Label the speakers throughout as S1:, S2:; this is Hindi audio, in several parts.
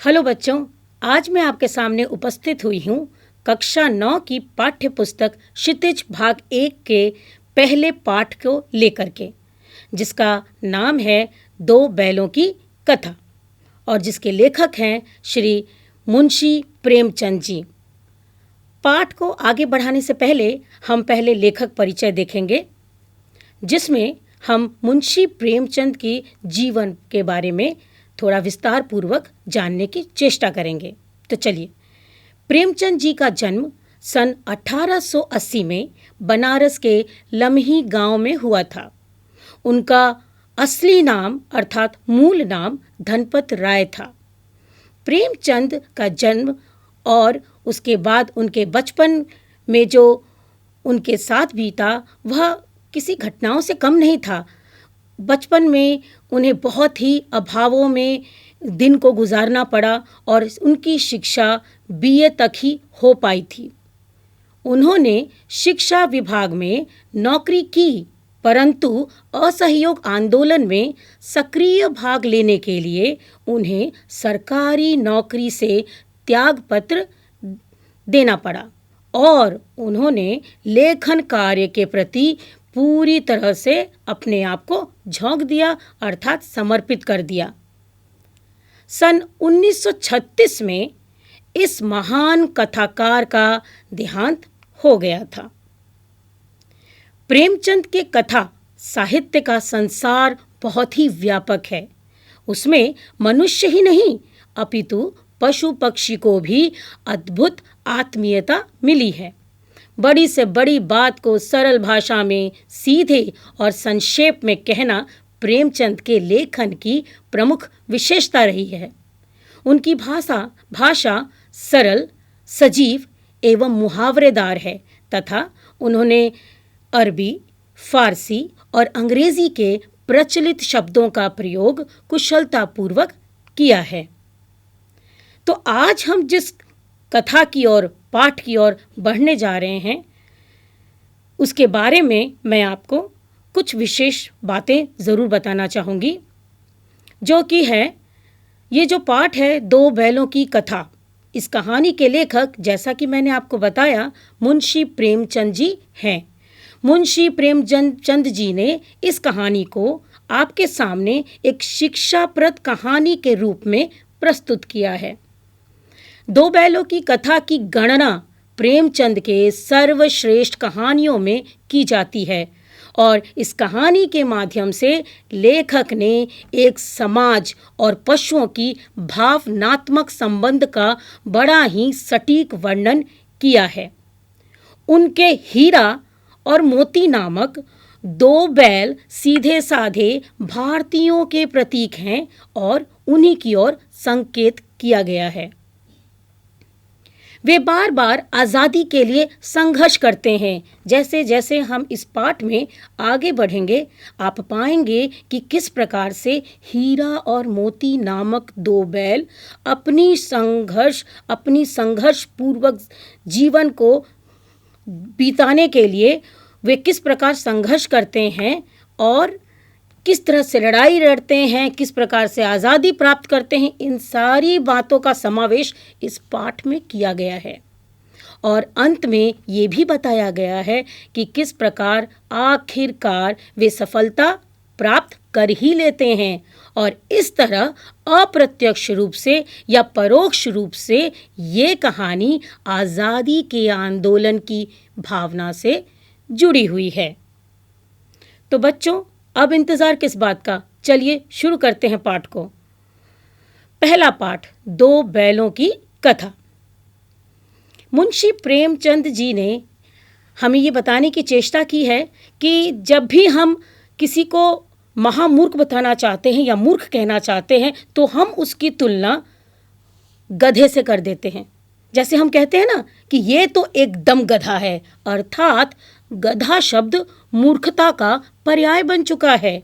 S1: हेलो बच्चों, आज मैं आपके सामने उपस्थित हुई हूँ कक्षा 9 की पाठ्य पुस्तक क्षितिज भाग 1 के पहले पाठ को लेकर के, जिसका नाम है दो बैलों की कथा और जिसके लेखक हैं श्री मुंशी प्रेमचंद जी। पाठ को आगे बढ़ाने से पहले हम पहले लेखक परिचय देखेंगे, जिसमें हम मुंशी प्रेमचंद की जीवन के बारे में थोड़ा विस्तार पूर्वक जानने की चेष्टा करेंगे। तो चलिए, प्रेमचंद जी का जन्म सन 1880 में बनारस के लम्ही गांव में हुआ था। उनका असली नाम अर्थात मूल नाम धनपत राय था। प्रेमचंद का जन्म और उसके बाद उनके बचपन में जो उनके साथ बीता वह किसी घटनाओं से कम नहीं था। बचपन में उन्हें बहुत ही अभावों में दिन को गुजारना पड़ा और उनकी शिक्षा बीए तक ही हो पाई थी। उन्होंने शिक्षा विभाग में नौकरी की, परंतु असहयोग आंदोलन में सक्रिय भाग लेने के लिए उन्हें सरकारी नौकरी से त्यागपत्र देना पड़ा और उन्होंने लेखन कार्य के प्रति पूरी तरह से अपने आप को झोंक दिया अर्थात समर्पित कर दिया। सन 1936 में इस महान कथाकार का देहांत हो गया था। प्रेमचंद के कथा साहित्य का संसार बहुत ही व्यापक है। उसमें मनुष्य ही नहीं अपितु पशु पक्षी को भी अद्भुत आत्मीयता मिली है। बड़ी से बड़ी बात को सरल भाषा में सीधे और संक्षेप में कहना प्रेमचंद के लेखन की प्रमुख विशेषता रही है। उनकी भाषा सरल, सजीव एवं मुहावरेदार है तथा उन्होंने अरबी, फारसी और अंग्रेजी के प्रचलित शब्दों का प्रयोग कुशलतापूर्वक किया है। तो आज हम जिस कथा की ओर, पाठ की ओर बढ़ने जा रहे हैं, उसके बारे में मैं आपको कुछ विशेष बातें ज़रूर बताना चाहूँगी, जो कि है ये जो पाठ है दो बैलों की कथा। इस कहानी के लेखक, जैसा कि मैंने आपको बताया, मुंशी प्रेमचंद जी हैं। मुंशी प्रेमचंद जी ने इस कहानी को आपके सामने एक शिक्षाप्रद कहानी के रूप में प्रस्तुत किया है। दो बैलों की कथा की गणना प्रेमचंद के सर्वश्रेष्ठ कहानियों में की जाती है और इस कहानी के माध्यम से लेखक ने एक समाज और पशुओं की भावनात्मक संबंध का बड़ा ही सटीक वर्णन किया है। उनके हीरा और मोती नामक दो बैल सीधे साधे भारतीयों के प्रतीक हैं और उन्हीं की ओर संकेत किया गया है। वे बार बार आज़ादी के लिए संघर्ष करते हैं। जैसे जैसे हम इस पाठ में आगे बढ़ेंगे, आप पाएंगे कि किस प्रकार से हीरा और मोती नामक दो बैल अपनी संघर्ष पूर्वक जीवन को बिताने के लिए वे किस प्रकार संघर्ष करते हैं और किस तरह से लड़ाई लड़ते हैं, किस प्रकार से आज़ादी प्राप्त करते हैं, इन सारी बातों का समावेश इस पाठ में किया गया है। और अंत में ये भी बताया गया है कि किस प्रकार आखिरकार वे सफलता प्राप्त कर ही लेते हैं और इस तरह अप्रत्यक्ष रूप से या परोक्ष रूप से ये कहानी आज़ादी के आंदोलन की भावना से जुड़ी हुई है। तो बच्चों, अब इंतज़ार किस बात का, चलिए शुरू करते हैं पाठ को। पहला पाठ, दो बैलों की कथा। मुंशी प्रेमचंद जी ने हमें ये बताने की चेष्टा की है कि जब भी हम किसी को महामूर्ख बताना चाहते हैं या मूर्ख कहना चाहते हैं तो हम उसकी तुलना गधे से कर देते हैं। जैसे हम कहते हैं ना कि ये तो एकदम गधा है, अर्थात गधा शब्द मूर्खता का पर्याय बन चुका है।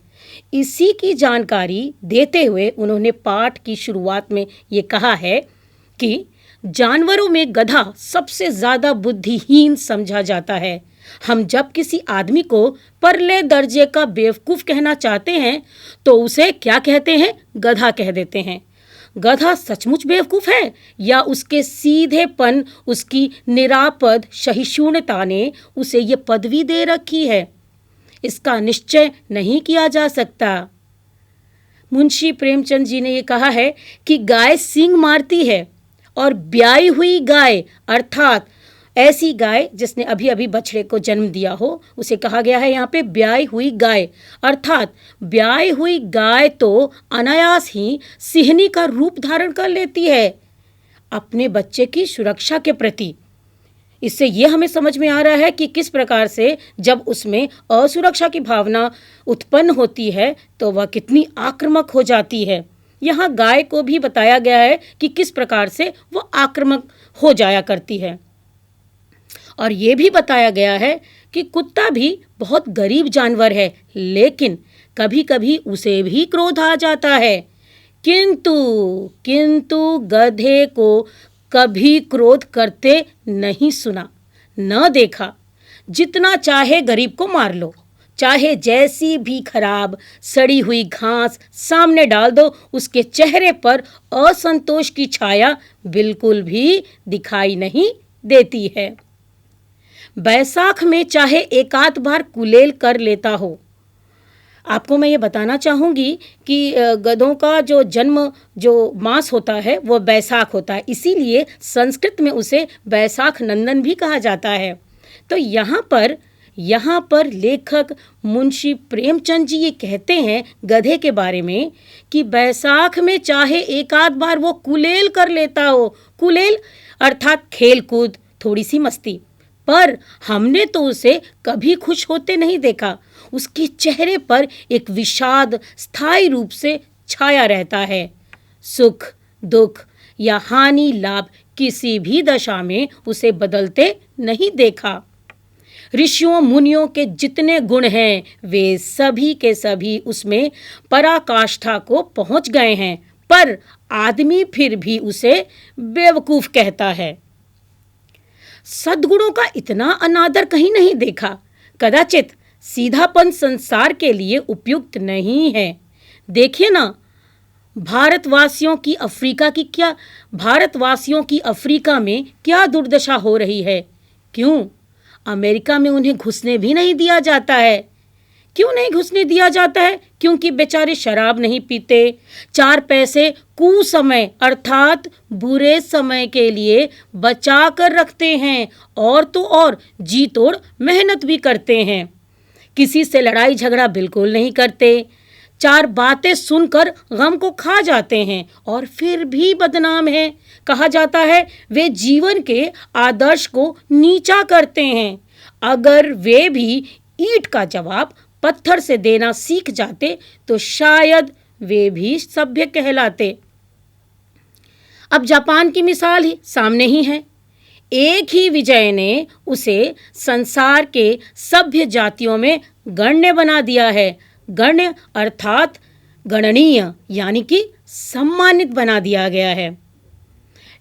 S1: इसी की जानकारी देते हुए उन्होंने पाठ की शुरुआत में ये कहा है कि जानवरों में गधा सबसे ज़्यादा बुद्धिहीन समझा जाता है। हम जब किसी आदमी को परले दर्जे का बेवकूफ़ कहना चाहते हैं तो उसे क्या कहते हैं? गधा कह देते हैं। गधा सचमुच बेवकूफ है या उसके सीधेपन, उसकी निरापद सहिष्णुता ने उसे ये पदवी दे रखी है, इसका निश्चय नहीं किया जा सकता। मुंशी प्रेमचंद जी ने ये कहा है कि गाय सींग मारती है और ब्याई हुई गाय अर्थात ऐसी गाय जिसने अभी अभी बछड़े को जन्म दिया हो, उसे कहा गया है यहाँ पे ब्याई हुई गाय, अर्थात ब्याई हुई गाय तो अनायास ही सिंहनी का रूप धारण कर लेती है अपने बच्चे की सुरक्षा के प्रति। इससे यह हमें समझ में आ रहा है कि किस प्रकार से जब उसमें असुरक्षा की भावना उत्पन्न होती है तो वह कितनी आक्रामक हो जाती है। यहाँ गाय को भी बताया गया है कि किस प्रकार से वह आक्रामक हो जाया करती है। और ये भी बताया गया है कि कुत्ता भी बहुत गरीब जानवर है, लेकिन कभी कभी उसे भी क्रोध आ जाता है, किंतु गधे को कभी क्रोध करते नहीं सुना, न देखा। जितना चाहे गरीब को मार लो, चाहे जैसी भी खराब सड़ी हुई घास सामने डाल दो, उसके चेहरे पर असंतोष की छाया बिल्कुल भी दिखाई नहीं देती है। बैसाख में चाहे एक आध बार कुलेल कर लेता हो। आपको मैं ये बताना चाहूँगी कि गधों का जो जन्म जो मास होता है वो बैसाख होता है, इसीलिए संस्कृत में उसे बैसाख नंदन भी कहा जाता है। तो यहाँ पर लेखक मुंशी प्रेमचंद जी ये कहते हैं गधे के बारे में कि बैसाख में चाहे एक आध बार वो कुलेल कर लेता हो, कुलेल अर्थात खेल कूद, थोड़ी सी मस्ती, पर हमने तो उसे कभी खुश होते नहीं देखा। उसके चेहरे पर एक विषाद स्थायी रूप से छाया रहता है। सुख दुख या हानि लाभ किसी भी दशा में उसे बदलते नहीं देखा। ऋषियों मुनियों के जितने गुण हैं वे सभी के सभी उसमें पराकाष्ठा को पहुंच गए हैं, पर आदमी फिर भी उसे बेवकूफ कहता है। सद्गुणों का इतना अनादर कहीं नहीं देखा। कदाचित सीधापन संसार के लिए उपयुक्त नहीं है। देखिए ना, भारतवासियों की अफ्रीका में क्या दुर्दशा हो रही है। क्यों अमेरिका में उन्हें घुसने भी नहीं दिया जाता है? क्यों नहीं घुसने दिया जाता है? क्योंकि बेचारे शराब नहीं पीते, 4 पैसे कुसमय अर्थात बुरे समय के लिए बचा कर रखते हैं, और तो और जी तोड़ मेहनत भी करते हैं। किसी से लड़ाई झगड़ा बिल्कुल नहीं करते, 4 बातें सुनकर गम को खा जाते हैं और फिर भी बदनाम हैं। कहा जाता है वे जीवन के आदर्श को नीचा करते हैं। अगर वे भी ईंट का जवाब पत्थर से देना सीख जाते तो शायद वे भी सभ्य कहलाते। अब जापान की मिसाल ही सामने ही है। एक ही विजय ने उसे संसार के सभ्य जातियों में गण्य बना दिया है। गण्य अर्थात गणनीय, यानी कि सम्मानित बना दिया गया है।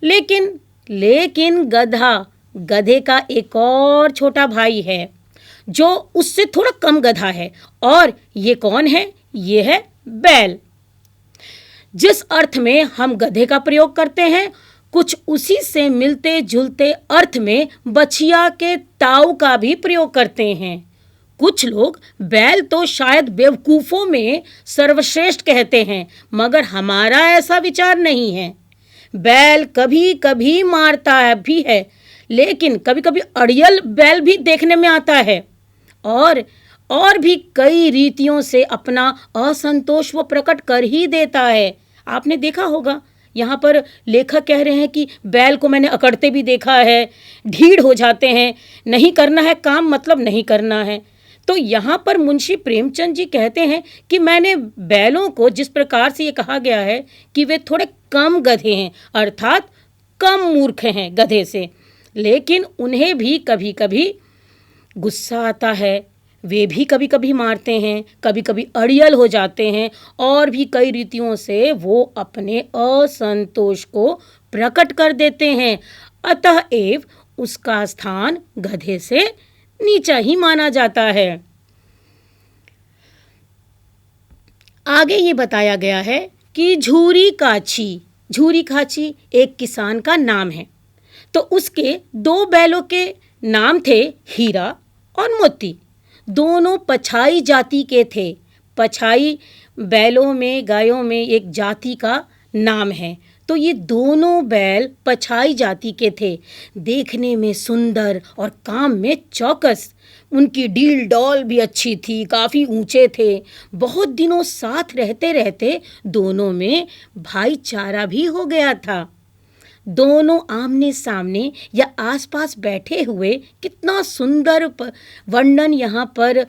S1: लेकिन गधे का एक और छोटा भाई है जो उससे थोड़ा कम गधा है, और ये कौन है? ये है बैल। जिस अर्थ में हम गधे का प्रयोग करते हैं, कुछ उसी से मिलते जुलते अर्थ में बछिया के ताऊ का भी प्रयोग करते हैं। कुछ लोग बैल तो शायद बेवकूफ़ों में सर्वश्रेष्ठ कहते हैं, मगर हमारा ऐसा विचार नहीं है। बैल कभी कभी मारता है भी है, लेकिन कभी कभी अड़ियल बैल भी देखने में आता है, और भी कई रीतियों से अपना असंतोष वो प्रकट कर ही देता है। आपने देखा होगा, यहाँ पर लेखक कह रहे हैं कि बैल को मैंने अकड़ते भी देखा है, ढीठ हो जाते हैं, नहीं करना है काम मतलब नहीं करना है। तो यहाँ पर मुंशी प्रेमचंद जी कहते हैं कि मैंने बैलों को जिस प्रकार से ये कहा गया है कि वे थोड़े कम गधे हैं, अर्थात कम मूर्ख हैं गधे से, लेकिन उन्हें भी कभी कभी गुस्सा आता है, वे भी कभी कभी मारते हैं, कभी कभी अड़ियल हो जाते हैं, और भी कई रीतियों से वो अपने असंतोष को प्रकट कर देते हैं। अतएव उसका स्थान गधे से नीचा ही माना जाता है। आगे ये बताया गया है कि झूरी काछी झूरी खाची एक किसान का नाम है। तो उसके 2 बैलों के नाम थे हीरा और मोती। दोनों पछाई जाति के थे। पछाई बैलों में, गायों में एक जाति का नाम है। तो ये दोनों बैल पछाई जाति के थे। देखने में सुंदर और काम में चौकस। उनकी डील डौल भी अच्छी थी, काफ़ी ऊंचे थे। बहुत दिनों साथ रहते रहते दोनों में भाईचारा भी हो गया था। दोनों आमने सामने या आसपास बैठे हुए, कितना सुंदर वर्णन यहाँ पर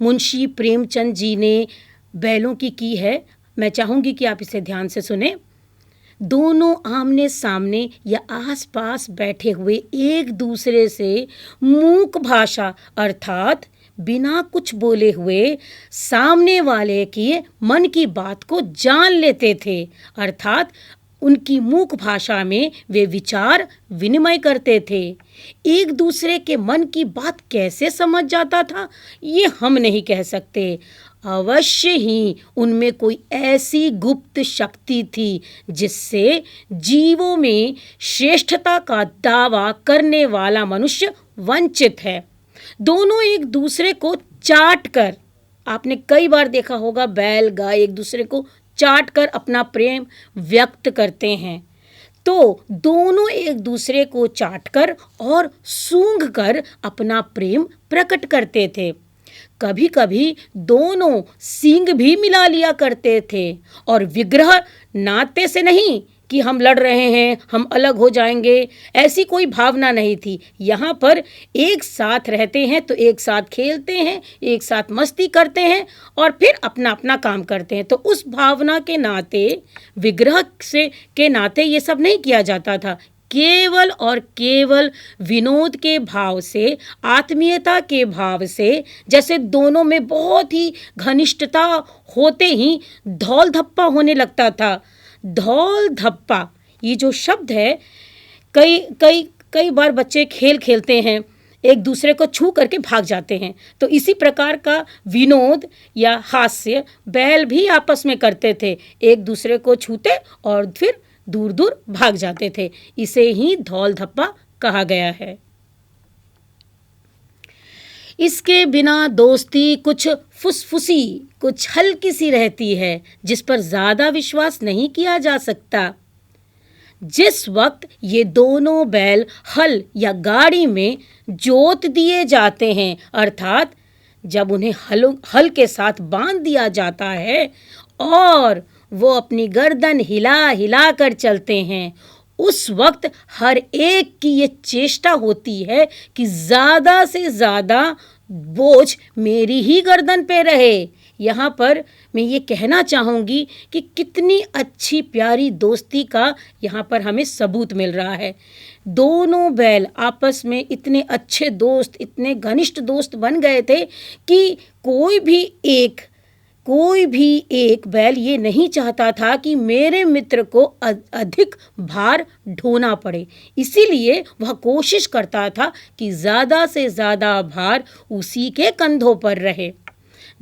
S1: मुंशी प्रेमचंद जी ने बैलों की है। मैं चाहूँगी कि आप इसे ध्यान से सुने। दोनों आमने सामने या आसपास बैठे हुए एक दूसरे से मूक भाषा अर्थात बिना कुछ बोले हुए सामने वाले की मन की बात को जान लेते थे। अर्थात उनकी मूक भाषा में वे विचार विनिमय करते थे। एक दूसरे के मन की बात कैसे समझ जाता था ये हम नहीं कह सकते। अवश्य ही उनमें कोई ऐसी गुप्त शक्ति थी जिससे जीवों में श्रेष्ठता का दावा करने वाला मनुष्य वंचित है। दोनों एक दूसरे को चाट कर, आपने कई बार देखा होगा बैल गाय एक दूसरे को चाट कर अपना प्रेम व्यक्त करते हैं। तो दोनों एक दूसरे को चाट कर और सूंघ कर अपना प्रेम प्रकट करते थे। कभी कभी दोनों सींग भी मिला लिया करते थे और विग्रह नाते से नहीं कि हम लड़ रहे हैं, हम अलग हो जाएंगे, ऐसी कोई भावना नहीं थी। यहाँ पर एक साथ रहते हैं तो एक साथ खेलते हैं, एक साथ मस्ती करते हैं और फिर अपना अपना काम करते हैं। तो उस भावना के नाते, विग्रह से के नाते ये सब नहीं किया जाता था। केवल और केवल विनोद के भाव से, आत्मीयता के भाव से, जैसे दोनों में बहुत ही घनिष्ठता होते ही धौल धप्पा होने लगता था। धौल धप्पा ये जो शब्द है, कई कई कई बार बच्चे खेल खेलते हैं, एक दूसरे को छू करके भाग जाते हैं। तो इसी प्रकार का विनोद या हास्य बैल भी आपस में करते थे, एक दूसरे को छूते और फिर दूर दूर भाग जाते थे। इसे ही धौल धप्पा कहा गया है। इसके बिना दोस्ती कुछ फुसफुसी, कुछ हल्की सी रहती है, जिस पर ज़्यादा विश्वास नहीं किया जा सकता। जिस वक्त ये दोनों बैल हल या गाड़ी में जोत दिए जाते हैं, अर्थात जब उन्हें हल के साथ बांध दिया जाता है और वो अपनी गर्दन हिला हिला कर चलते हैं, उस वक्त हर एक की ये चेष्टा होती है कि ज़्यादा से ज़्यादा बोझ मेरी ही गर्दन पे रहे। यहाँ पर मैं ये कहना चाहूँगी कि कितनी अच्छी प्यारी दोस्ती का यहाँ पर हमें सबूत मिल रहा है। दोनों बैल आपस में इतने अच्छे दोस्त, इतने घनिष्ठ दोस्त बन गए थे कि कोई भी एक बैल ये नहीं चाहता था कि मेरे मित्र को अधिक भार ढोना पड़े। इसीलिए वह कोशिश करता था कि ज़्यादा से ज़्यादा भार उसी के कंधों पर रहे।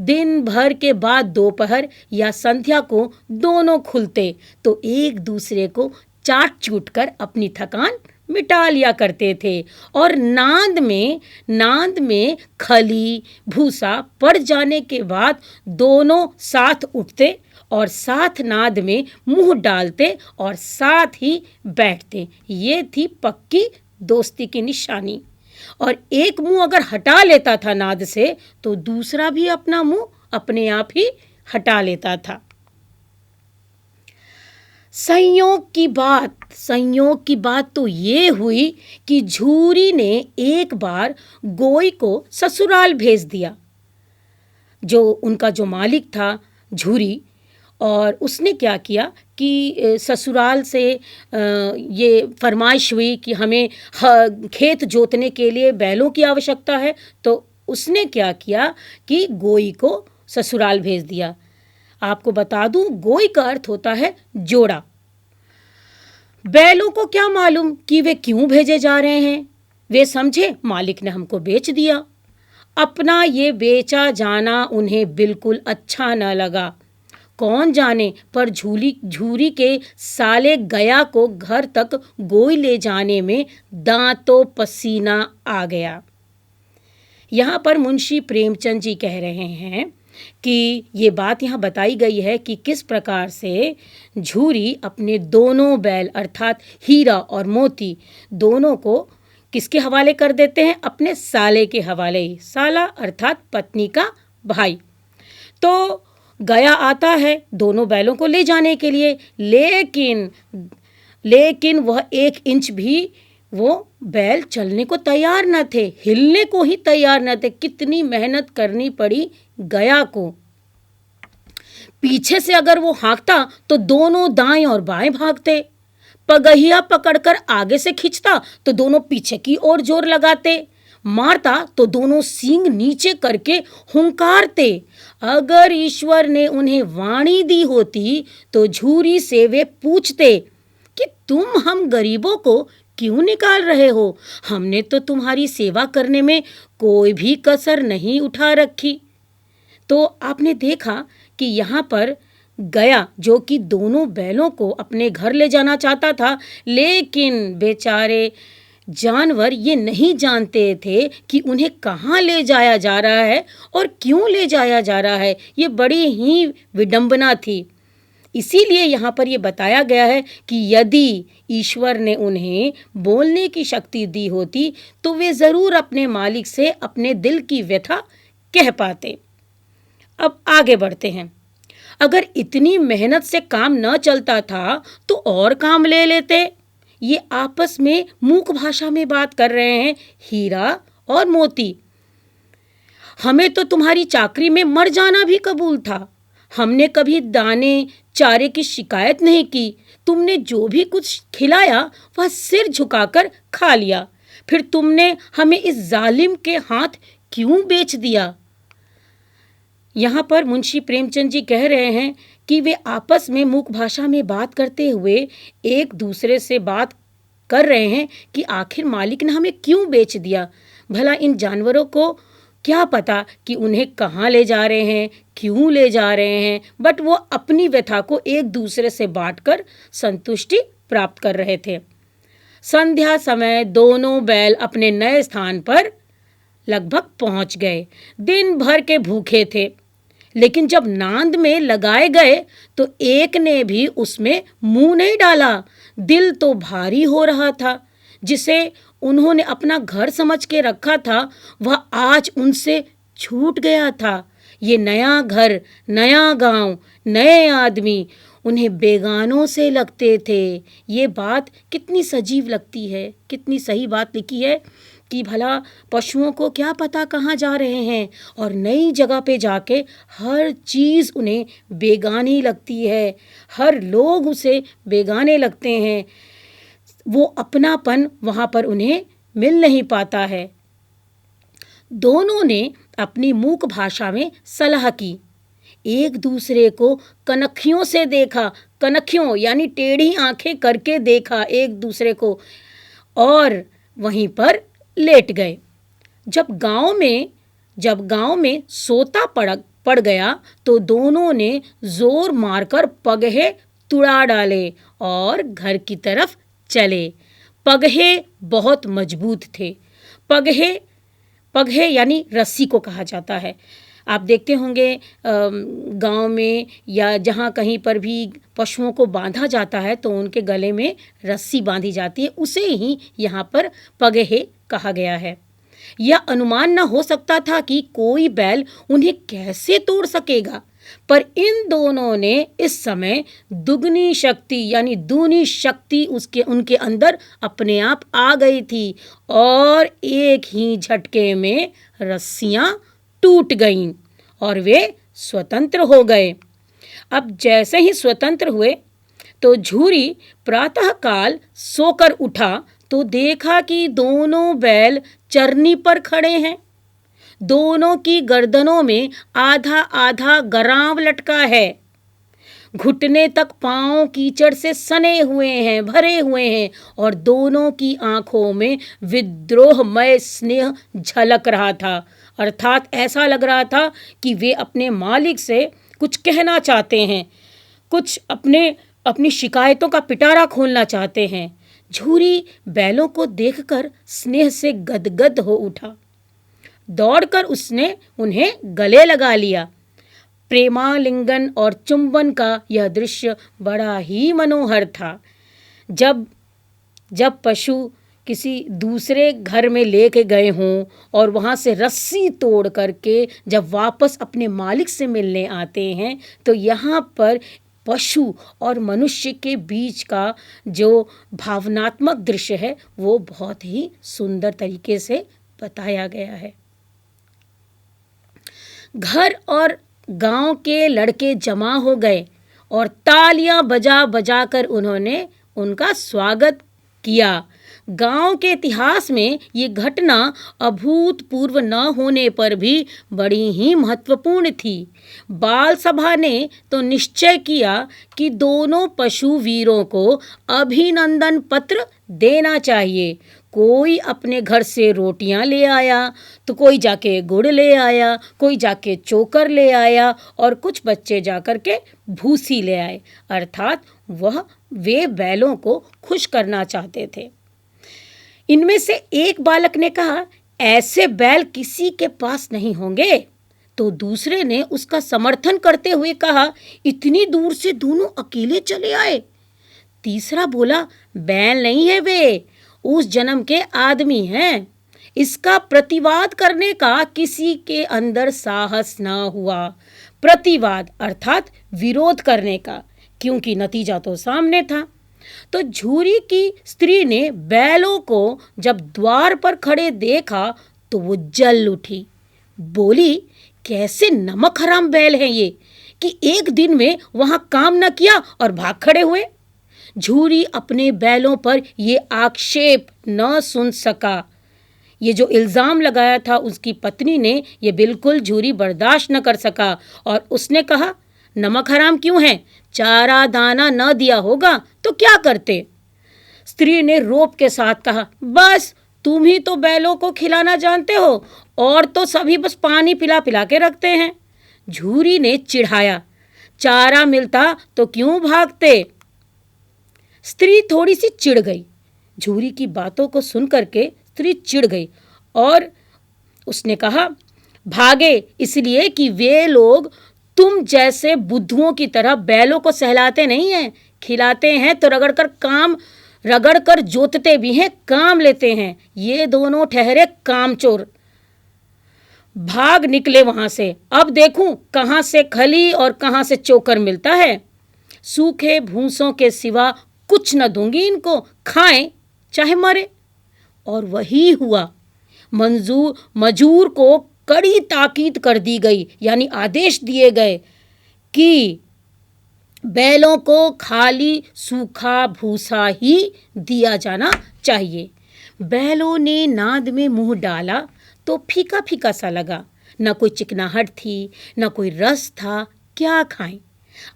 S1: दिन भर के बाद दोपहर या संध्या को दोनों खुलते तो एक दूसरे को चाट चूट कर अपनी थकान मिटा लिया करते थे और नांद में खली भूसा पड़ जाने के बाद दोनों साथ उठते और साथ नाद में मुंह डालते और साथ ही बैठते। ये थी पक्की दोस्ती की निशानी। और एक मुंह अगर हटा लेता था नाद से तो दूसरा भी अपना मुंह अपने आप ही हटा लेता था। संयोग की बात तो ये हुई कि झूरी ने एक बार गोई को ससुराल भेज दिया। जो उनका जो मालिक था झूरी, और उसने क्या किया कि ससुराल से ये फरमाइश हुई कि हमें खेत जोतने के लिए बैलों की आवश्यकता है। तो उसने क्या किया कि गोई को ससुराल भेज दिया। आपको बता दूं, गोई का अर्थ होता है जोड़ा। बैलों को क्या मालूम कि वे क्यों भेजे जा रहे हैं। वे समझे मालिक ने हमको बेच दिया। अपना ये बेचा जाना उन्हें बिल्कुल अच्छा न लगा। कौन जाने, पर झूरी के साले गया को घर तक गोई ले जाने में दांतों पसीना आ गया। यहाँ पर मुंशी प्रेमचंद जी कह रहे हैं कि ये बात यहाँ बताई गई है कि किस प्रकार से झूरी अपने दोनों बैल अर्थात हीरा और मोती दोनों को किसके हवाले कर देते हैं? अपने साले के हवाले। साला अर्थात पत्नी का भाई। तो गया आता है दोनों बैलों को ले जाने के लिए, लेकिन वह 1 इंच भी वो बैल चलने को तैयार न थे, हिलने को ही तैयार न थे। कितनी मेहनत करनी पड़ी गया को। पीछे से अगर वो हाँकता तो दोनों दाएं और बाएं भागते, पगहिया पकड़कर आगे से खींचता तो दोनों पीछे की ओर जोर लगाते, मारता तो दोनों सींग नीचे करके हुंकारते। अगर ईश्वर ने उन्हें वाणी दी होती तो झूरी से वे पूछते कि तुम हम गरीबों को क्यों निकाल रहे हो? हमने तो तुम्हारी सेवा करने में कोई भी कसर नहीं उठा रखी। तो आपने देखा कि यहाँ पर गया जो कि दोनों बैलों को अपने घर ले जाना चाहता था, लेकिन बेचारे जानवर ये नहीं जानते थे कि उन्हें कहाँ ले जाया जा रहा है और क्यों ले जाया जा रहा है। ये बड़ी ही विडंबना थी। इसीलिए यहाँ पर ये बताया गया है कि यदि ईश्वर ने उन्हें बोलने की शक्ति दी होती तो वे ज़रूर अपने मालिक से अपने दिल की व्यथा कह पाते। अब आगे बढ़ते हैं। अगर इतनी मेहनत से काम न चलता था तो और काम ले लेते। ये आपस में मूक भाषा में बात कर रहे हैं, हीरा और मोती। हमें तो तुम्हारी चाकरी में मर जाना भी कबूल था। हमने कभी दाने चारे की शिकायत नहीं की। तुमने जो भी कुछ खिलाया वह सिर झुकाकर खा लिया। फिर तुमने हमें इस जालिम के हाथ क्यों बेच दिया? यहाँ पर मुंशी प्रेमचंद जी कह रहे हैं कि वे आपस में मूक भाषा में बात करते हुए एक दूसरे से बात कर रहे हैं कि आखिर मालिक ने हमें क्यों बेच दिया। भला इन जानवरों को क्या पता कि उन्हें कहाँ ले जा रहे हैं, क्यों ले जा रहे हैं, बट वो अपनी व्यथा को एक दूसरे से बांटकर संतुष्टि प्राप्त कर रहे थे। संध्या समय दोनों बैल अपने नए स्थान पर लगभग पहुंच गए। दिन भर के भूखे थे, लेकिन जब नांद में लगाए गए तो एक ने भी उसमें मुंह नहीं डाला। दिल तो भारी हो रहा था। जिसे उन्होंने अपना घर समझ के रखा था वह आज उनसे छूट गया था। ये नया घर, नया गांव, नए आदमी उन्हें बेगानों से लगते थे। ये बात कितनी सजीव लगती है, कितनी सही बात लिखी है कि भला पशुओं को क्या पता कहाँ जा रहे हैं और नई जगह पे जाके हर चीज़ उन्हें बेगानी लगती है, हर लोग उसे बेगाने लगते हैं। वो अपनापन वहाँ पर उन्हें मिल नहीं पाता है। दोनों ने अपनी मूक भाषा में सलाह की, एक दूसरे को कनखियों से देखा, कनखियों यानी टेढ़ी आंखें करके देखा एक दूसरे को, और वहीं पर लेट गए। जब गांव में सोता पड़ गया तो दोनों ने जोर मारकर पगहे तुड़ा डाले और घर की तरफ चले। पगहे बहुत मजबूत थे। पगहे यानी रस्सी को कहा जाता है। आप देखते होंगे गांव में या जहाँ कहीं पर भी पशुओं को बांधा जाता है तो उनके गले में रस्सी बांधी जाती है, उसे ही यहाँ पर पगहे कहा गया है। यह अनुमान न हो सकता था कि कोई बैल उन्हें कैसे तोड़ सकेगा, पर इन दोनों ने इस समय दुगनी शक्ति यानी दूनी शक्ति उनके अंदर अपने आप आ गई थी और एक ही झटके में रस्सियां टूट गईं और वे स्वतंत्र हो गए। अब जैसे ही स्वतंत्र हुए तो झूरी प्रातःकाल सोकर उठा तो देखा कि दोनों बैल चरनी पर खड़े हैं। दोनों की गर्दनों में आधा आधा गराव लटका है। घुटने तक पांव कीचड़ से सने हुए हैं, भरे हुए हैं, और दोनों की आंखों में विद्रोहमय स्नेह झलक रहा था। अर्थात ऐसा लग रहा था कि वे अपने मालिक से कुछ कहना चाहते हैं, कुछ अपनी शिकायतों का पिटारा खोलना चाहते हैं। झूरी बैलों को देखकर स्नेह से गदगद हो उठा। दौड़कर उसने उन्हें गले लगा लिया। प्रेमालिंगन और चुंबन का यह दृश्य बड़ा ही मनोहर था। जब जब पशु किसी दूसरे घर में लेके गए हों और वहाँ से रस्सी तोड़ करके जब वापस अपने मालिक से मिलने आते हैं, तो यहाँ पर पशु और मनुष्य के बीच का जो भावनात्मक दृश्य है वो बहुत ही सुंदर तरीके से बताया गया है। घर और गांव के लड़के जमा हो गए और तालियां बजा बजा कर उन्होंने उनका स्वागत किया। गांव के इतिहास में ये घटना अभूतपूर्व न होने पर भी बड़ी ही महत्वपूर्ण थी। बाल सभा ने तो निश्चय किया कि दोनों पशु वीरों को अभिनंदन पत्र देना चाहिए। कोई अपने घर से रोटियां ले आया, तो कोई जाके गुड़ ले आया, कोई जाके चोकर ले आया और कुछ बच्चे जाकर के भूसी ले आए। अर्थात वे बैलों को खुश करना चाहते थे। इनमें से एक बालक ने कहा, ऐसे बैल किसी के पास नहीं होंगे। तो दूसरे ने उसका समर्थन करते हुए कहा, इतनी दूर से दोनों अकेले चले आए। तीसरा बोला, बैल नहीं है, वे उस जन्म के आदमी हैं। इसका प्रतिवाद करने का किसी के अंदर साहस ना हुआ। प्रतिवाद अर्थात विरोध करने का, क्योंकि नतीजा तो सामने था। तो झूरी की स्त्री ने बैलों को जब द्वार पर खड़े देखा तो वो जल उठी। बोली, कैसे नमक हराम बैल हैं ये कि एक दिन में वहां काम न किया और भाग खड़े हुए। झूरी अपने बैलों पर ये आक्षेप न सुन सका। ये जो इल्ज़ाम लगाया था उसकी पत्नी ने, ये बिल्कुल झूरी बर्दाश्त न कर सका और उसने कहा, नमक हराम क्यों है? चारा दाना न दिया होगा तो क्या करते? स्त्री ने रोब के साथ कहा, बस तुम ही तो बैलों को खिलाना जानते हो, और तो सभी बस पानी पिला पिला के रखते हैं। झूरी ने चिढ़ाया, चारा मिलता तो क्यों भागते? स्त्री थोड़ी सी चिढ़ गई। झूरी की बातों को सुन करके स्त्री चिढ़ गई और उसने कहा, भागे इसलिए कि वे लोग तुम जैसे बुद्धुओं की तरह बैलों को सहलाते नहीं हैं, खिलाते हैं तो रगड़ कर जोतते भी हैं, काम लेते हैं। ये दोनों ठहरे कामचोर। भाग निकले वहां से। अब देखूं कहां से खली और कहां से चोकर मिलता है। सूखे भूसों के सिवा कुछ न दूंगी इनको, खाएं चाहे मरे। और वही हुआ। मजूर को कड़ी ताकीद कर दी गई, यानी आदेश दिए गए कि बैलों को खाली सूखा भूसा ही दिया जाना चाहिए। बैलों ने नाद में मुंह डाला तो फीका फीका सा लगा। न कोई चिकनाहट थी, न कोई रस था। क्या खाएं?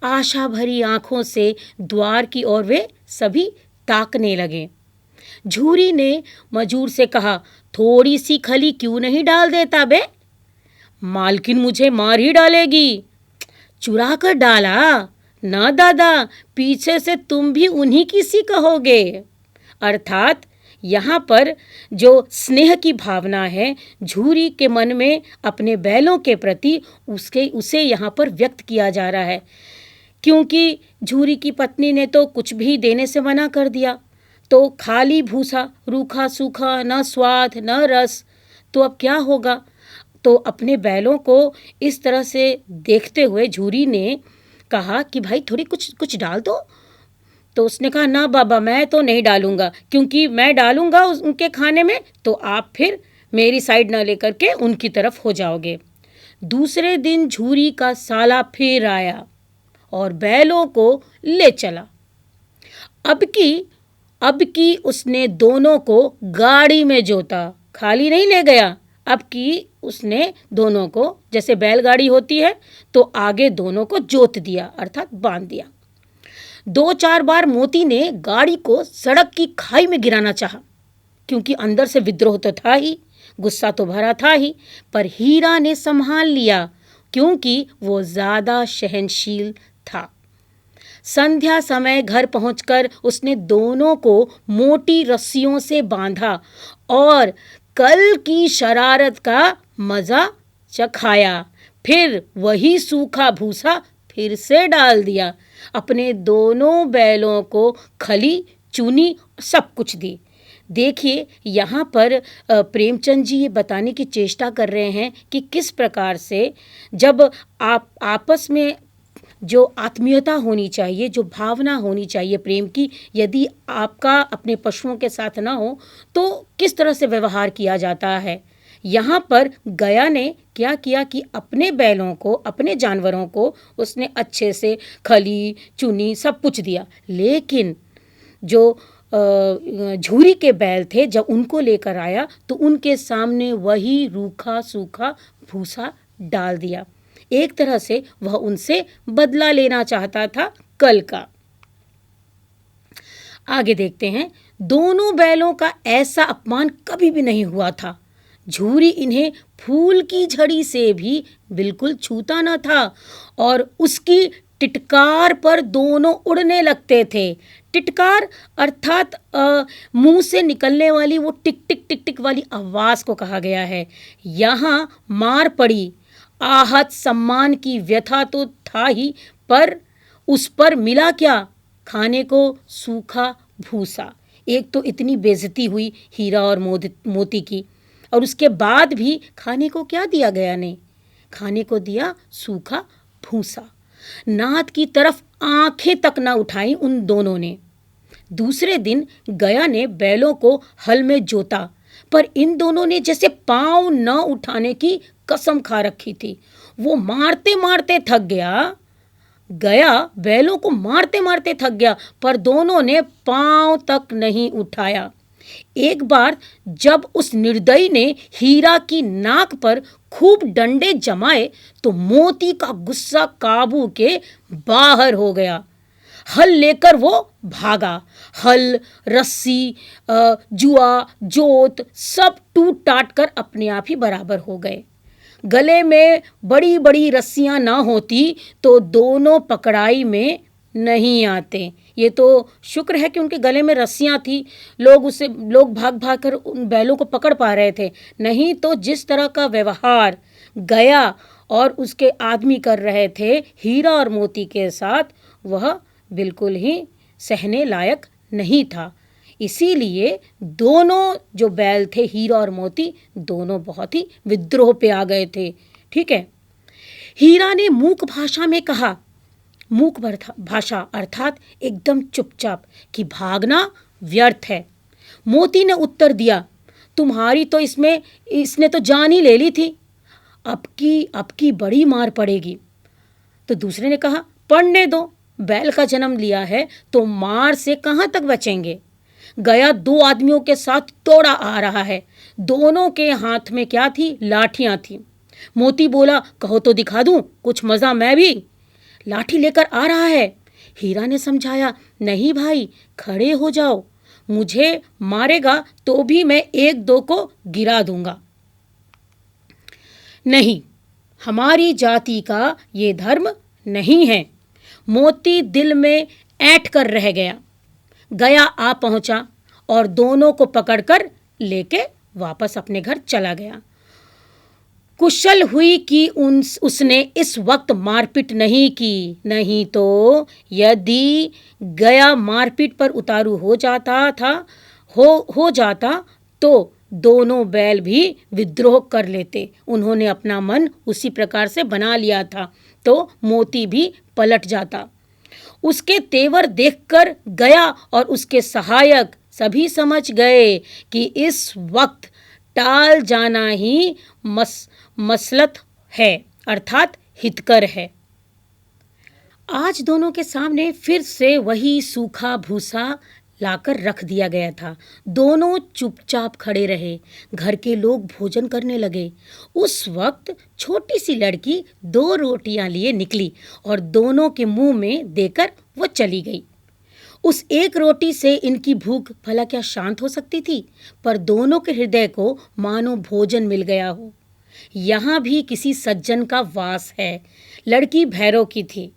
S1: आशा भरी आंखों से द्वार की ओर वे सभी ताकने लगे। झूरी ने मजूर से कहा, थोड़ी सी खली क्यों नहीं डाल देता बे? मालकिन मुझे मार ही डालेगी। चुरा कर डाला ना दादा, पीछे से तुम भी उन्हीं की सी कहोगे। अर्थात यहाँ पर जो स्नेह की भावना है झूरी के मन में अपने बैलों के प्रति, उसे यहाँ पर व्यक्त किया जा रहा है। क्योंकि झूरी की पत्नी ने तो कुछ भी देने से मना कर दिया, तो खाली भूसा, रूखा सूखा, न स्वाद न रस, तो अब क्या होगा? तो अपने बैलों को इस तरह से देखते हुए झूरी ने कहा कि भाई थोड़ी कुछ डाल दो। तो उसने कहा, ना बाबा, मैं तो नहीं डालूंगा, क्योंकि मैं डालूंगा उनके खाने में तो आप फिर मेरी साइड ना लेकर के उनकी तरफ हो जाओगे। दूसरे दिन झूरी का साला फिर आया और बैलों को ले चला। अब की उसने दोनों को गाड़ी में जोता, खाली नहीं ले गया। अब की उसने दोनों को, जैसे बैलगाड़ी होती है, तो आगे दोनों को जोत दिया, अर्थात बांध दिया। 2-4 बार मोती ने गाड़ी को सड़क की खाई में गिराना चाहा, क्योंकि अंदर से विद्रोह तो था ही, गुस्सा तो भरा था ही, पर हीरा ने संभाल लिया क्योंकि वो ज़्यादा सहनशील था। संध्या समय घर पहुंचकर उसने दोनों को मोटी रस्सियों से बांधा और कल की शरारत का मजा चखाया। फिर वही सूखा भूसा फिर से डाल दिया। अपने दोनों बैलों को खली, चूनी, सब कुछ दी। देखिए, यहाँ पर प्रेमचंद जी ये बताने की चेष्टा कर रहे हैं कि किस प्रकार से जब आप आपस में जो आत्मीयता होनी चाहिए, जो भावना होनी चाहिए प्रेम की, यदि आपका अपने पशुओं के साथ ना हो तो किस तरह से व्यवहार किया जाता है। यहाँ पर गया ने क्या किया कि अपने बैलों को, अपने जानवरों को उसने अच्छे से खली, चुनी, सब कुछ दिया। लेकिन जो झूरी के बैल थे, जब उनको लेकर आया तो उनके सामने वही रूखा सूखा भूसा डाल दिया। एक तरह से वह उनसे बदला लेना चाहता था कल का। आगे देखते हैं। दोनों बैलों का ऐसा अपमान कभी भी नहीं हुआ था। झूरी इन्हें फूल की झड़ी से भी बिल्कुल छूता न था और उसकी टिटकार पर दोनों उड़ने लगते थे। टिटकार अर्थात मुंह से निकलने वाली वो टिक टिक टिक टिक वाली आवाज़ को कहा गया है। यहाँ मार पड़ी, आहत सम्मान की व्यथा तो था ही, पर उस पर मिला क्या? खाने को सूखा भूसा। एक तो इतनी बेइज्जती हुई हीरा और मोती की, और उसके बाद भी खाने को क्या दिया गया ने? खाने को दिया सूखा भूसा। नाद की तरफ आंखें तक न उठाई उन दोनों ने। दूसरे दिन गया ने बैलों को हल में जोता, पर इन दोनों ने जैसे पांव न उठाने की कसम खा रखी थी। वो मारते मारते थक गया। गया बैलों को मारते मारते थक गया, पर दोनों ने पांव तक नहीं उठाया। एक बार जब उस निर्दयी ने हीरा की नाक पर खूब डंडे जमाए तो मोती का गुस्सा काबू के बाहर हो गया। हल लेकर वो भागा। हल, रस्सी, जुआ, जोत सब टूट टाट कर अपने आप ही बराबर हो गए। गले में बड़ी बड़ी रस्सियां ना होती तो दोनों पकड़ाई में नहीं आते। ये तो शुक्र है कि उनके गले में रस्सियां थी, लोग भाग भाग कर उन बैलों को पकड़ पा रहे थे। नहीं तो जिस तरह का व्यवहार गया और उसके आदमी कर रहे थे हीरा और मोती के साथ, वह बिल्कुल ही सहने लायक नहीं था। इसीलिए दोनों जो बैल थे, हीरा और मोती, दोनों बहुत ही विद्रोह पे आ गए थे। ठीक है। हीरा ने मूक भाषा में कहा, मूक भाषा अर्थात एकदम चुपचाप, कि भागना व्यर्थ है। मोती ने उत्तर दिया, तुम्हारी तो इसने तो जान ही ले ली थी, अब की बड़ी मार पड़ेगी। तो दूसरे ने कहा, पढ़ने दो, बैल का जन्म लिया है तो मार से कहाँ तक बचेंगे। गया दो आदमियों के साथ दौड़ा आ रहा है। दोनों के हाथ में क्या थी? लाठियां थी। मोती बोला, कहो तो दिखा दूं कुछ मजा मैं भी। लाठी लेकर आ रहा है। हीरा ने समझाया, नहीं भाई, खड़े हो जाओ, मुझे मारेगा तो भी मैं एक दो को गिरा दूंगा। नहीं, हमारी जाति का ये धर्म नहीं है। मोती दिल में ऐंठ कर रह गया। गया आ पहुंचा और दोनों को पकड़कर लेके वापस अपने घर चला गया। कुशल हुई कि उसने इस वक्त मारपीट नहीं की, नहीं तो यदि गया मारपीट पर उतारू हो जाता तो दोनों बैल भी विद्रोह कर लेते। उन्होंने अपना मन उसी प्रकार से बना लिया था, तो मोती भी पलट जाता। उसके तेवर देखकर गया और उसके सहायक सभी समझ गए कि इस वक्त टाल जाना ही मसलत है, अर्थात हितकर है। आज दोनों के सामने फिर से वही सूखा भूसा लाकर रख दिया गया था। दोनों चुपचाप खड़े रहे। घर के लोग भोजन करने लगे। उस वक्त छोटी सी लड़की 2 रोटियां लिए निकली और दोनों के मुंह में देकर वो चली गई। उस एक रोटी से इनकी भूख भला क्या शांत हो सकती थी? पर दोनों के हृदय को मानो भोजन मिल गया हो। यहाँ भी किसी सज्जन का वास है। लड़की भैरव की थी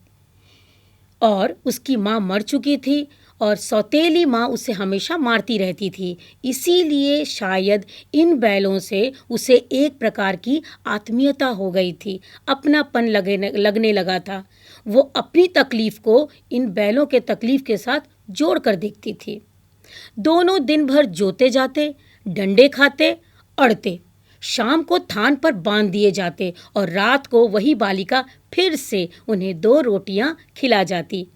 S1: और उसकी माँ मर चुकी थी और सौतेली माँ उसे हमेशा मारती रहती थी। इसीलिए शायद इन बैलों से उसे एक प्रकार की आत्मीयता हो गई थी, अपनापन लगने लगा था। वो अपनी तकलीफ को इन बैलों के तकलीफ के साथ जोड़ कर देखती थी। दोनों दिन भर जोते जाते, डंडे खाते, अड़ते, शाम को थान पर बांध दिए जाते और रात को वही बालिका फिर से उन्हें 2 रोटियां खिला जाती।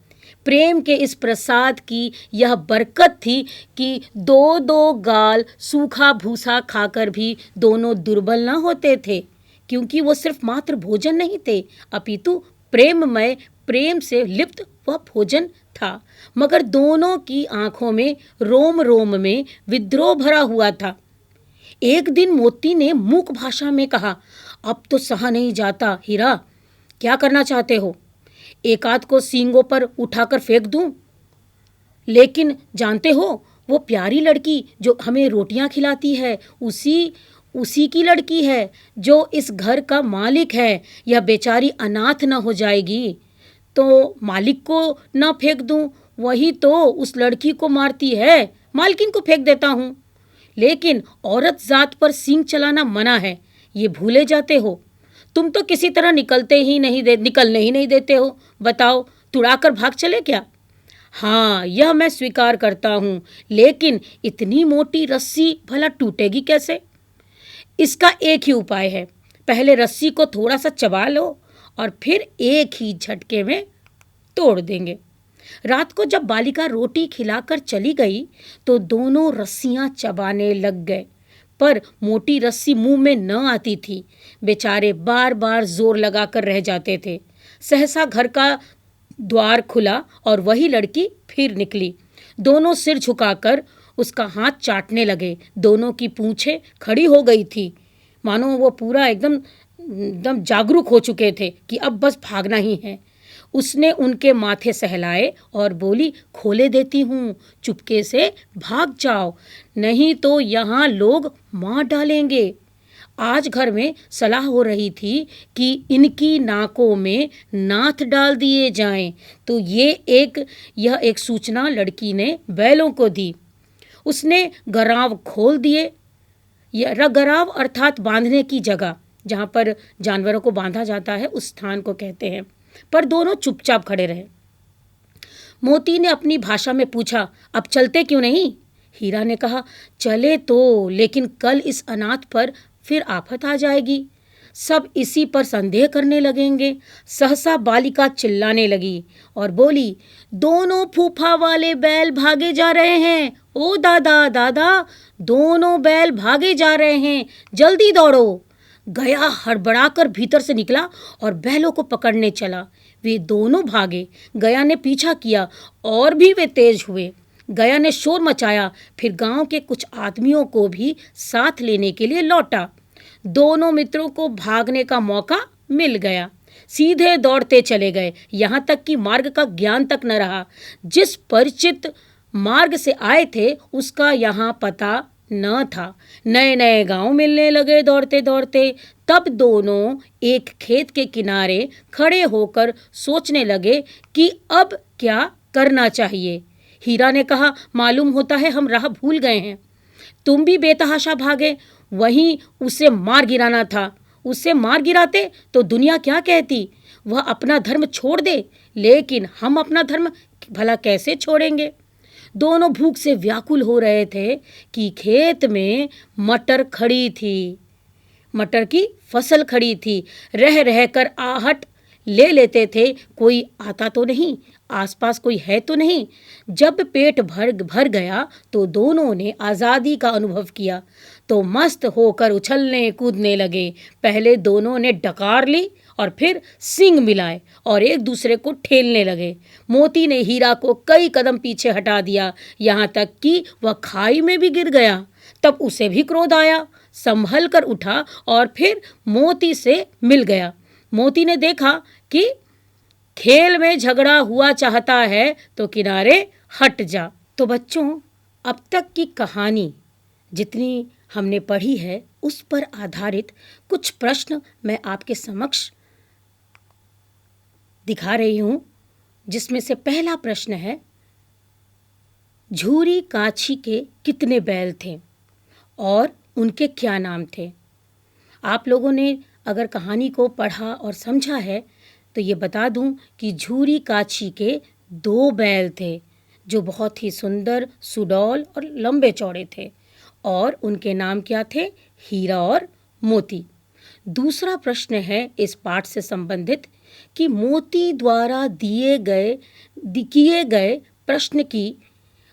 S1: प्रेम के इस प्रसाद की यह बरकत थी कि 2-2 गाल सूखा भूसा खाकर भी दोनों दुर्बल न होते थे, क्योंकि वो सिर्फ मात्र भोजन नहीं थे, अपितु प्रेममय, प्रेम से लिप्त वह भोजन था। मगर दोनों की आंखों में, रोम रोम में विद्रोह भरा हुआ था। एक दिन मोती ने मूक भाषा में कहा, अब तो सहा नहीं जाता हीरा, क्या करना चाहते हो? एक आध को सींगों पर उठाकर फेंक दूं? लेकिन जानते हो, वो प्यारी लड़की जो हमें रोटियां खिलाती है, उसी की लड़की है जो इस घर का मालिक है। यह बेचारी अनाथ न हो जाएगी तो मालिक को न फेंक दूं, वही तो उस लड़की को मारती है, मालकिन को फेंक देता हूं। लेकिन औरत जात पर सींग चलाना मना है, ये भूले जाते हो। तुम तो किसी तरह निकलने ही नहीं देते हो। बताओ, तुड़ाकर भाग चले क्या? हाँ, यह मैं स्वीकार करता हूँ, लेकिन इतनी मोटी रस्सी भला टूटेगी कैसे? इसका एक ही उपाय है, पहले रस्सी को थोड़ा सा चबा लो और फिर एक ही झटके में तोड़ देंगे। रात को जब बालिका रोटी खिलाकर चली गई तो दोनों रस्सियां चबाने लग गए, पर मोटी रस्सी मुंह में न आती थी। बेचारे बार बार जोर लगाकर रह जाते थे। सहसा घर का द्वार खुला और वही लड़की फिर निकली। दोनों सिर झुकाकर उसका हाथ चाटने लगे। दोनों की पूंछें खड़ी हो गई थी, मानो वो पूरा एकदम एकदम जागरूक हो चुके थे कि अब बस भागना ही है। उसने उनके माथे सहलाए और बोली, खोले देती हूँ, चुपके से भाग जाओ, नहीं तो यहाँ लोग मार डालेंगे। आज घर में सलाह हो रही थी कि इनकी नाकों में नाथ डाल दिए जाएं। तो यह एक सूचना लड़की ने बैलों को दी। उसने गराव खोल दिए। गराव अर्थात बांधने की जगह, जहाँ पर जानवरों को बांधा जाता है, उस स्थान को कहते हैं। पर दोनों चुपचाप खड़े रहे। मोती ने अपनी भाषा में पूछा, अब चलते क्यों नहीं? हीरा ने कहा, चले तो, लेकिन कल इस अनाथ पर फिर आफत आ जाएगी, सब इसी पर संदेह करने लगेंगे। सहसा बालिका चिल्लाने लगी और बोली, दोनों फूफा वाले बैल भागे जा रहे हैं। ओ दादा दादा, दोनों बैल भागे जा रहे हैं, जल्दी दौड़ो। गया हड़बड़ाकर भीतर से निकला और बैलों को पकड़ने चला। वे दोनों भागे। गया ने पीछा किया और भी वे तेज हुए। गया ने शोर मचाया, फिर गांव के कुछ आदमियों को भी साथ लेने के लिए लौटा। दोनों मित्रों को भागने का मौका मिल गया। सीधे दौड़ते चले गए, यहाँ तक कि मार्ग का ज्ञान तक न रहा। जिस परिचित मार्ग से आए थे उसका यहाँ पता न था। नए नए गांव मिलने लगे दौड़ते दौड़ते। तब दोनों एक खेत के किनारे खड़े होकर सोचने लगे कि अब क्या करना चाहिए। हीरा ने कहा, मालूम होता है हम राह भूल गए हैं। तुम भी बेतहाशा भागे, वहीं उसे मार गिराना था। उसे मार गिराते तो दुनिया क्या कहती? वह अपना धर्म छोड़ दे, लेकिन हम अपना धर्म भला कैसे छोड़ेंगे? दोनों भूख से व्याकुल हो रहे थे कि खेत में मटर खड़ी थी। मटर की फसल खड़ी थी। रह रहकर आहट ले लेते थे, कोई आता तो नहीं, आसपास कोई है तो नहीं। जब पेट भर गया तो दोनों ने आज़ादी का अनुभव किया तो मस्त होकर उछलने कूदने लगे। पहले दोनों ने डकार ली और फिर सींग मिलाए और एक दूसरे को ठेलने लगे। मोती ने हीरा को कई कदम पीछे हटा दिया, यहाँ तक कि वह खाई में भी गिर गया। तब उसे भी क्रोध आया, संभल कर उठा और फिर मोती से मिल गया। मोती ने देखा कि खेल में झगड़ा हुआ चाहता है तो किनारे हट जा। तो बच्चों, अब तक की कहानी जितनी हमने पढ़ी है उस पर आधारित कुछ प्रश्न मैं आपके समक्ष दिखा रही हूँ, जिसमें से पहला प्रश्न है, झूरी काछी के कितने बैल थे और उनके क्या नाम थे? आप लोगों ने अगर कहानी को पढ़ा और समझा है तो ये बता दूं कि झूरी काछी के 2 बैल थे जो बहुत ही सुंदर, सुडौल और लंबे चौड़े थे, और उनके नाम क्या थे? हीरा और मोती। दूसरा प्रश्न है इस पाठ से संबंधित कि मोती द्वारा किए गए प्रश्न की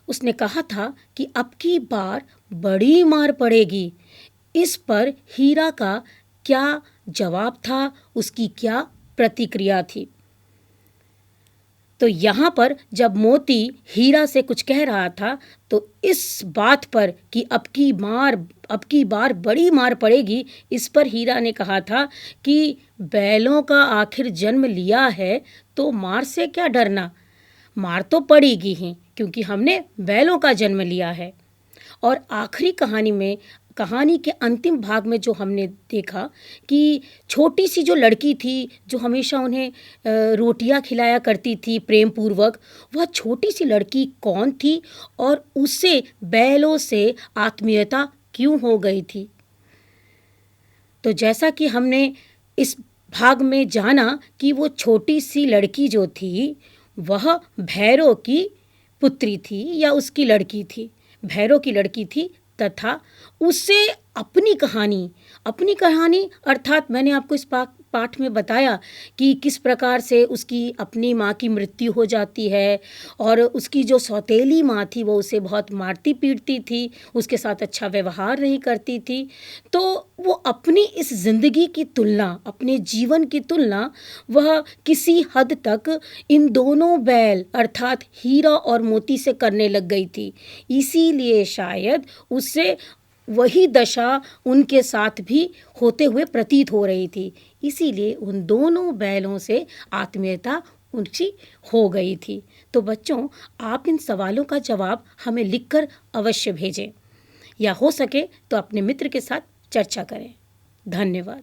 S1: उसने कहा था कि अब की बार बड़ी मार पड़ेगी। इस पर हीरा का क्या जवाब था, उसकी क्या प्रतिक्रिया थी? तो यहाँ पर जब मोती हीरा से कुछ कह रहा था तो इस बात पर कि अब की बार बड़ी मार पड़ेगी, इस पर हीरा ने कहा था कि बैलों का आखिर जन्म लिया है तो मार से क्या डरना, मार तो पड़ेगी ही क्योंकि हमने बैलों का जन्म लिया है। और आखिरी कहानी के अंतिम भाग में जो हमने देखा कि छोटी सी जो लड़की थी जो हमेशा उन्हें रोटियां खिलाया करती थी प्रेम पूर्वक, वह छोटी सी लड़की कौन थी और उसे बैलों से आत्मीयता क्यों हो गई थी? तो जैसा कि हमने इस भाग में जाना कि वो छोटी सी लड़की जो थी वह भैरव की पुत्री थी या उसकी लड़की थी, भैरव की लड़की थी, तथा उसे अपनी कहानी अर्थात मैंने आपको इस पाठ में बताया कि किस प्रकार से उसकी अपनी माँ की मृत्यु हो जाती है और उसकी जो सौतेली माँ थी वो उसे बहुत मारती पीटती थी, उसके साथ अच्छा व्यवहार नहीं करती थी। तो वो अपनी इस जिंदगी की तुलना, अपने जीवन की तुलना वह किसी हद तक इन दोनों बैल अर्थात हीरा और मोती से करने लग गई थी। इसीलिए शायद उससे वही दशा उनके साथ भी होते हुए प्रतीत हो रही थी, इसीलिए उन दोनों बैलों से आत्मीयता उनकी हो गई थी। तो बच्चों, आप इन सवालों का जवाब हमें लिखकर अवश्य भेजें या हो सके तो अपने मित्र के साथ चर्चा करें। धन्यवाद।